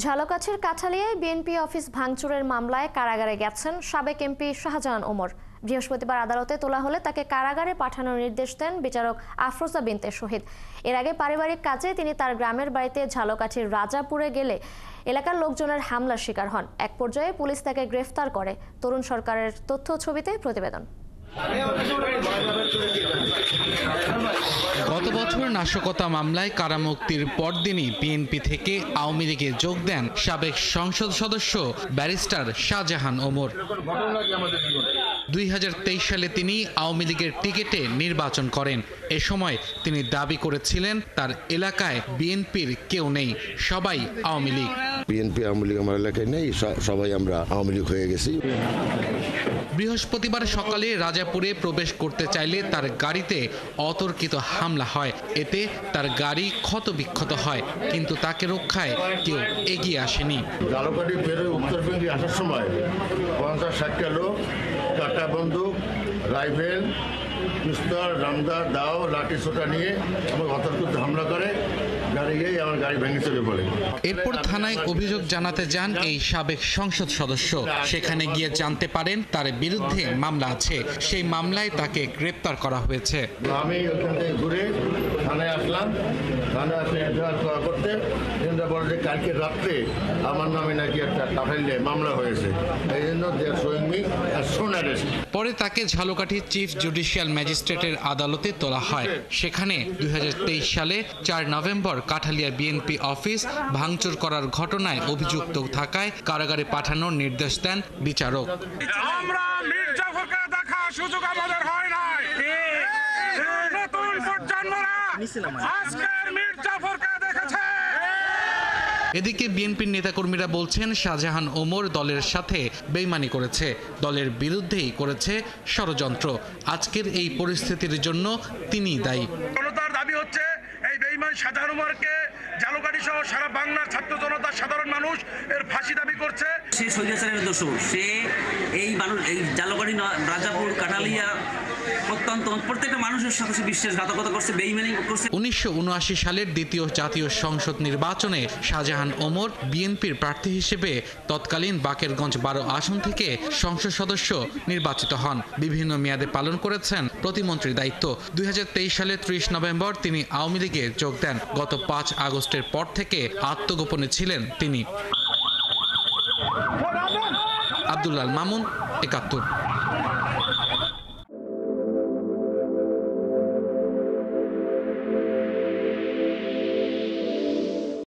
ঝালকাঠির কাঠালিয়ায় BNP office ভাঙচুরের মামলায় কারাগারে গেছেন সাবেক এমপি শাহজাহান ওমর। বৃহস্পতিবার আদালতে তোলা হলে তাকে কারাগারে পাঠানোর নির্দেশ দেন বিচারক আফরোজা বিনতে শহীদ। এর আগে পারিবারিক কাজে তিনি তার গ্রামের বাড়িতে ঝালকাঠির রাজাপুরে গেলে এলাকার লোকজনের হামলার শিকার হন। এক পর্যায়ে পুলিশ তাকে গ্রেফতার করে। তরুণ সরকারের তথ্য ছবিতে প্রতিবেদন। গত বছর নাশকতা মামলায় কারামুক্তির পরদিনই বিএনপি থেকে আওয়ামী লীগে যোগ দেন সাবেক সংসদ সদস্য ব্যারিস্টার শাহজাহান ওমর। 2023 সালে তিনি আওয়ামী লীগের টিকিটে নির্বাচন করেন। এ সময় তিনি দাবি করেছিলেন তার এলাকায় বিএনপির কেউ নেই, সবাই আওয়ামী লীগ। বিএনপি আওয়ামী লীগ আমার এলাকায় নেই, সবাই আমরা আওয়ামী লীগ হয়ে গেছি। বৃহস্পতিবার সকালে রাজাপুরে প্রবেশ করতে চাইলে তার গাড়িতে অতর্কিত হামলা হয়। এতে তার গাড়ি ক্ষতবিক্ষত হয়, কিন্তু তাকে রক্ষায় কেউ এগিয়ে আসেনি। ঝালকাঠি বেরোয় উত্তরবঙ্গে আসার সময় 50-60টা লোক কাটা বন্দুক, রাইফেল, পিস্তল, রামদা, দাও, লাঠি সোটা নিয়ে আমাকে অতর্কিত হামলা করে। আমার গাড়ি ভেঙে চলে পড়ে। এরপর থানায় অভিযোগ জানাতে যান এই সাবেক সংসদ সদস্য। সেখানে গিয়ে জানতে পারেন তার বিরুদ্ধে মামলা আছে। সেই মামলায় তাকে গ্রেপ্তার করা হয়েছে। আমি ওখান থেকে ঘুরে থানায় আসলাম। থানায় আসলে এজাহার করতে বলে যে কালকে রাত্রে আমার নামে নাকি একটা কাফেলে মামলা হয়েছে, এই জন্য পরে তাকে ঝালকাঠি চিফ জুডিশিয়াল ম্যাজিস্ট্রেটের আদালতে তোলা হয়। সেখানে 2023 সালে 4 নভেম্বর কাঠালিয়া বিএনপি অফিস ভাঙচুর করার ঘটনায় অভিযুক্ত থাকায় কারাগারে পাঠানোর নির্দেশ দেন বিচারক। এদিকে বিএনপির নেতাকর্মীরা বলছেন শাহজাহান ওমর দলের সাথে বেইমানি করেছে, দলের বিরুদ্ধেই করেছে ষড়যন্ত্র। আজকের এই পরিস্থিতির জন্য তিনি দায়ী। জনতার দাবি হচ্ছে এই বেইমান শাহজাহান ওমরকে ঝালকাঠি সহ সারা বাংলার ছাত্র জনতা সাধারণ মানুষ এর ফাঁসি দাবি করছে। সে স্বৈরাচারের দোষী, সে এই ঝালকাঠি রাজাপুর কাঠালিয়া প্রত্যেকটা মানুষের সাথে বিশ্বাসঘাতকতা করছে, বেইমানি করছে। 1979 সালের দ্বিতীয় জাতীয় সংসদ নির্বাচনে শাহজাহান ওমর বিএনপির প্রার্থী হিসেবে তৎকালীন বাকেরগঞ্জ 12 আসন থেকে সংসদ সদস্য নির্বাচিত হন। বিভিন্ন মেয়াদে পালন করেছেন প্রতিমন্ত্রীর দায়িত্ব। 2023 সালে 30 নভেম্বর তিনি আওয়ামী লীগে যোগ দেন। গত 5 আগস্টের পর থেকে আত্মগোপনে ছিলেন তিনি। আব্দুল্লাহ মামুন, 71।